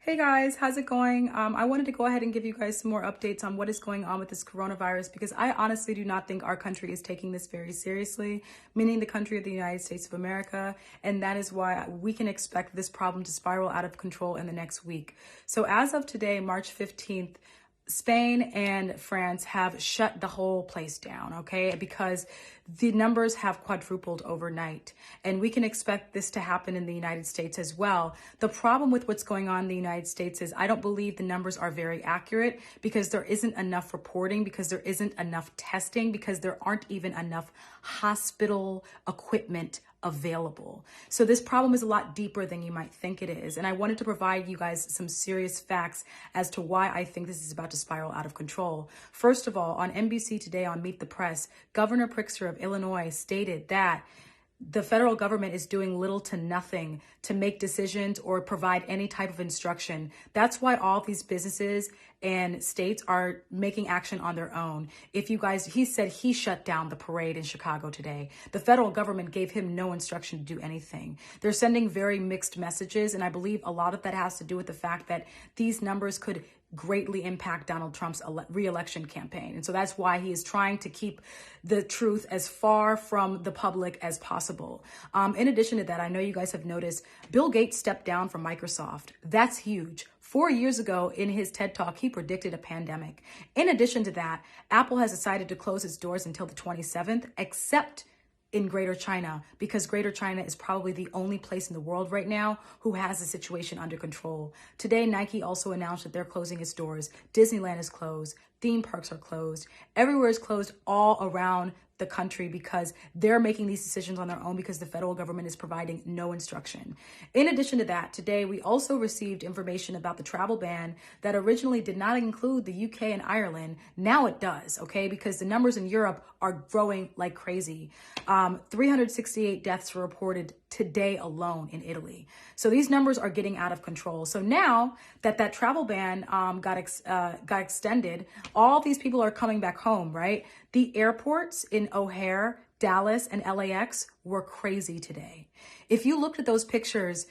Hey guys, how's it going? I wanted to go ahead and give you guys some more updates on what is going on with this coronavirus because I honestly do not think our country is taking this very seriously, meaning the country of the United States of America, and that is why we can expect this problem to spiral out of control in the next week. So as of today, March 15th, Spain and France have shut the whole place down, okay? Because the numbers have quadrupled overnight. And we can expect this to happen in the United States as well. The problem with what's going on in the United States is I don't believe the numbers are very accurate because there isn't enough reporting, because there isn't enough testing, because there aren't even enough hospital equipment available. So this problem is a lot deeper than you might think it is. And I wanted to provide you guys some serious facts as to why I think this is about to spiral out of control. First of all, on NBC today on Meet the Press, Governor Pritzker of Illinois stated that the federal government is doing little to nothing to make decisions or provide any type of instruction. That's why all these businesses and states are making action on their own. If you guys, he said he shut down the parade in Chicago today. The federal government gave him no instruction to do anything. They're sending very mixed messages, and I believe a lot of that has to do with the fact that these numbers could greatly impact Donald Trump's re-election campaign. And so that's why he is trying to keep the truth as far from the public as possible. In addition to that, I know you guys have noticed Bill Gates stepped down from Microsoft. That's huge. 4 years ago in his TED Talk, he predicted a pandemic. In addition to that, Apple has decided to close its doors until the 27th, except in Greater China, because Greater China is probably the only place in the world right now who has the situation under control. Today, Nike also announced that they're closing its doors. Disneyland is closed. Theme parks are closed. Everywhere is closed all around the country because they're making these decisions on their own because the federal government is providing no instruction. In addition to that, today we also received information about the travel ban that originally did not include the UK and Ireland. Now it does, okay? Because the numbers in Europe are growing like crazy. 368 deaths were reported today alone in Italy. So these numbers are getting out of control. So now that travel ban got extended, all these people are coming back home, right? The airports in O'Hare, Dallas, and LAX were crazy today. If you looked at those pictures,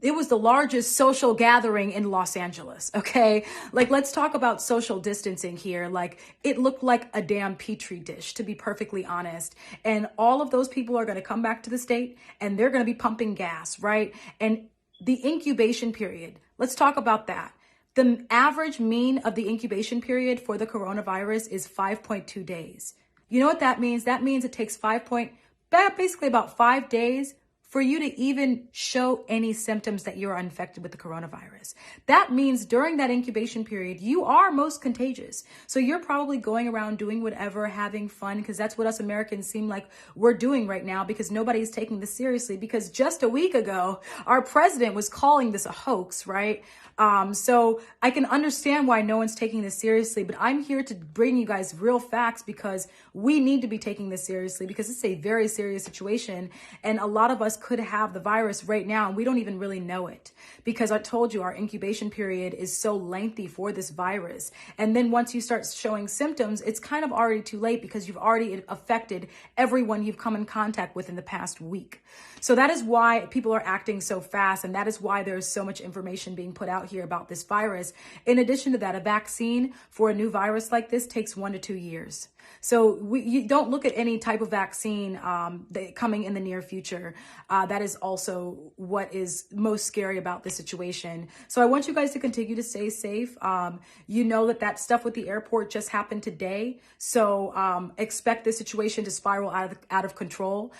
it was the largest social gathering in Los Angeles, okay? Like, let's talk about social distancing here. Like, it looked like a damn petri dish, to be perfectly honest. And all of those people are going to come back to the state and they're going to be pumping gas, right? And the incubation period, let's talk about that. The average mean of the incubation period for the coronavirus is 5.2 days. You know what that means? That means it takes basically about 5 days for you to even show any symptoms that you're infected with the coronavirus. That means during that incubation period, you are most contagious. So you're probably going around doing whatever, having fun, because that's what us Americans seem like we're doing right now because nobody's taking this seriously. Because just a week ago, our president was calling this a hoax, right? So I can understand why no one's taking this seriously, but I'm here to bring you guys real facts because we need to be taking this seriously because it's a very serious situation. And a lot of us could have the virus right now and we don't even really know it because I told you our incubation period is so lengthy for this virus. And then once you start showing symptoms, it's kind of already too late because you've already affected everyone you've come in contact with in the past week. So that is why people are acting so fast. And that is why there's so much information being put out here about this virus. In addition to that, a vaccine for a new virus like this takes 1 to 2 years. So you don't look at any type of vaccine coming in the near future. That is also what is most scary about this situation. So I want you guys to continue to stay safe. You know that stuff with the airport just happened today. So expect this situation to spiral out of control.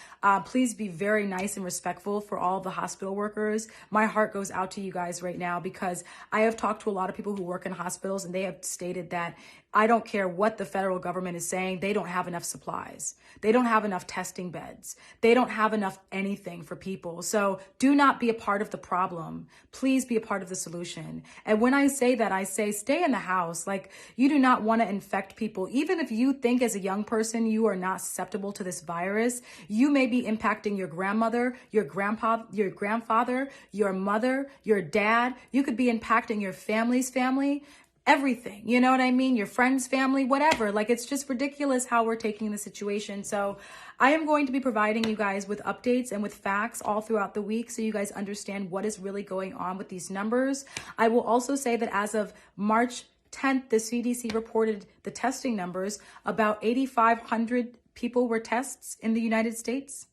Please be very nice and respectful for all the hospital workers. My heart goes out to you guys right now because I have talked to a lot of people who work in hospitals and they have stated that I don't care what the federal government is saying. They don't have enough supplies. They don't have enough testing beds. They don't have enough anything for people. So do not be a part of the problem. Please be a part of the solution. And when I say that, I say stay in the house. Like, you do not want to infect people. Even if you think as a young person you are not susceptible to this virus, you may be impacting your grandmother, your grandpa, your grandfather, your mother, your dad. You could be impacting your family's family. everything. You know what I mean? Your friends, family, whatever. Like, it's just ridiculous how we're taking the situation. So I am going to be providing you guys with updates and with facts all throughout the week so you guys understand what is really going on with these numbers. I will also say that as of March 10th, the CDC reported the testing numbers. About 8,500 people were tests in the United States.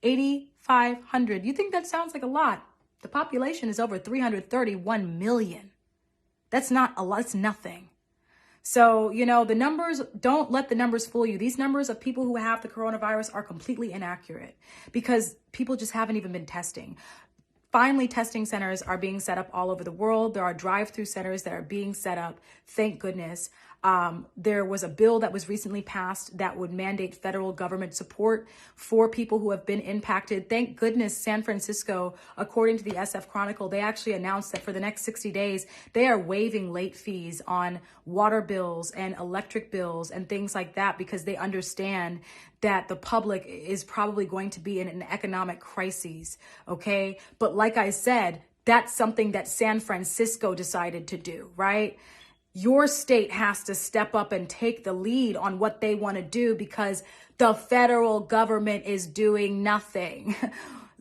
8,500. You think that sounds like a lot? The population is over 331 million. That's not a lot. It's nothing. So, you know, the numbers, don't let the numbers fool you. These numbers of people who have the coronavirus are completely inaccurate because people just haven't even been testing. Finally, testing centers are being set up all over the world. There are drive-through centers that are being set up. Thank goodness. There was a bill that was recently passed that would mandate federal government support for people who have been impacted. Thank goodness San Francisco, according to the SF Chronicle, they actually announced that for the next 60 days, they are waiving late fees on water bills and electric bills and things like that because they understand that the public is probably going to be in an economic crisis, okay? But like I said, that's something that San Francisco decided to do, right? Your state has to step up and take the lead on what they want to do because the federal government is doing nothing.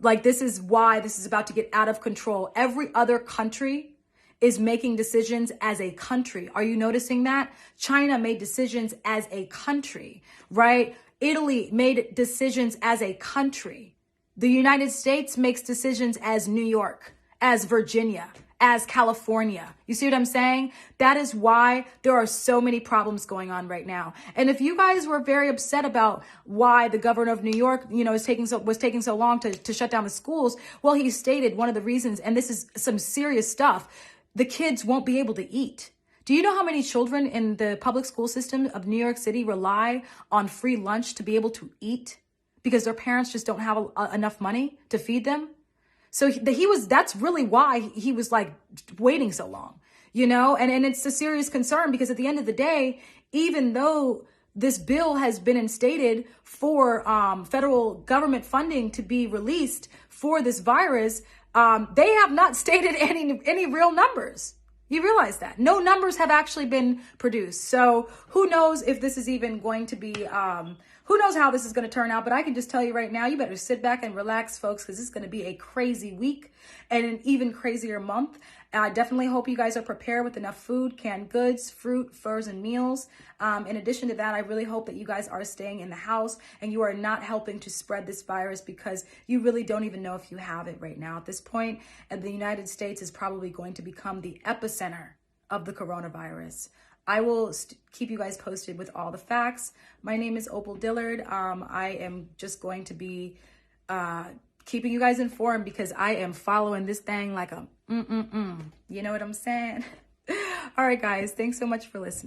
Like, this is why this is about to get out of control. Every other country is making decisions as a country. Are you noticing that? China made decisions as a country, right? Italy made decisions as a country. The United States makes decisions as New York, as Virginia, as California. You see what I'm saying? That is why there are so many problems going on right now. And if you guys were very upset about why the governor of New York, you know, was taking so long to shut down the schools, well, he stated one of the reasons, and this is some serious stuff, the kids won't be able to eat. Do you know how many children in the public school system of New York City rely on free lunch to be able to eat because their parents just don't have enough money to feed them? So that's really why he was like waiting so long, you know, and it's a serious concern because at the end of the day, even though this bill has been instated for federal government funding to be released for this virus, they have not stated any real numbers. You realize that no numbers have actually been produced. So who knows if this is even going to be, who knows how this is going to turn out, but I can just tell you right now, you better sit back and relax, folks, because this is going to be a crazy week and an even crazier month. I definitely hope you guys are prepared with enough food, canned goods, fruit, furs, and meals. In addition to that, I really hope that you guys are staying in the house and you are not helping to spread this virus because you really don't even know if you have it right now at this point. And the United States is probably going to become the epicenter of the coronavirus. I will keep you guys posted with all the facts. My name is Opal Dillard. I am just going to be keeping you guys informed because I am following this thing like a you know what I'm saying? All right, guys. Thanks so much for listening.